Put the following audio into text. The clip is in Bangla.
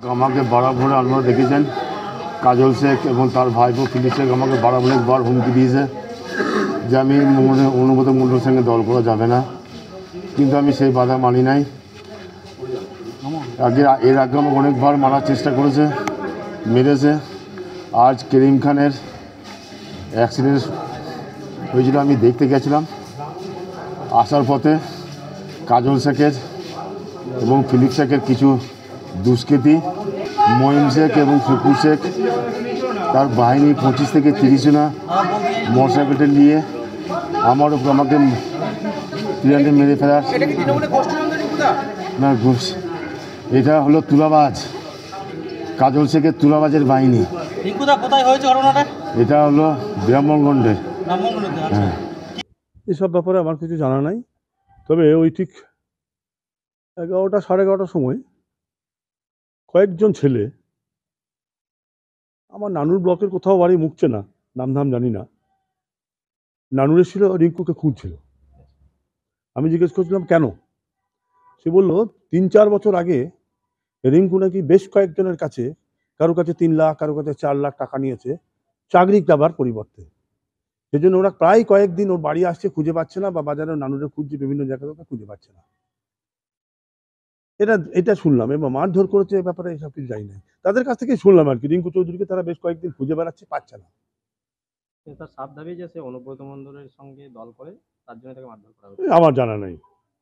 আমাকে বরাবর আপনারা দেখেছেন কাজল শেখ এবং তার ভাইপো ফিলিপ শেখ আমাকে বরাবর একবার হুমকি দিয়েছে যে আমি অনুব্রত মণ্ডলের সঙ্গে দল করা যাবে না, কিন্তু আমি সেই বাধা মানি নাই। এর আগে আমাকে অনেকবার মারার চেষ্টা করেছে, মেরেছে। আজ করিম খানের অ্যাক্সিডেন্ট হয়েছিল, আমি দেখতে গেছিলাম। আসার পথে কাজল শেখের এবং ফিলিপ শেখের কিছু দুষ্কৃতী মহিম শেখ এবং শুকুর শেখ তার বাহিনী 25 থেকে 30 জনা মোটরসাইকেলটা নিয়ে আমার উপর আমাকে মেরে ফেলার না, এটা হলো তুলাবাজ, কাজল শেখের তুলাবাজের বাহিনী। এটা হলো ব্রাহ্মণগঞ্জের। হ্যাঁ, এসব ব্যাপারে আমার কিছু জানা নাই, তবে ওই ঠিক 11টা সাড়ে 11টার সময় কয়েকজন ছেলে আমার নানুর ব্লকের কোথাও বাড়ি মুখছে না, নাম জানি না, নানুর এসেছিল, রিঙ্কুকে খুঁজছিল। আমি জিজ্ঞেস করছিলাম কেন, সে বলল 3-4 বছর আগে রিঙ্কু নাকি বেশ কয়েকজনের কাছে, কারো কাছে 3 লাখ, কারো কাছে 4 লাখ টাকা নিয়েছে চাকরি যাবার পরিবর্তে। সেজন্য ওরা প্রায় কয়েকদিন ওর বাড়ি আসছে, খুঁজে পাচ্ছে না, বা বাজারে নানুরে খুঁজছে, বিভিন্ন জায়গায় খুঁজে পাচ্ছে না। এটা শুনলাম, এবং মারধর করেছে, এ ব্যাপারে এসব কিছু জানি না, তাদের কাছ থেকে শুনলাম আর কি। রিঙ্কু চৌধুরীকে তারা বেশ কয়েকদিন খুঁজে বেড়াচ্ছে, পাচ্ছে না। তার সাফ দাবি যে সে অনুব্রত মণ্ডলের সঙ্গে দল করে, তার জন্য তাকে মারধর করা হয়েছে। আমার জানা নাই।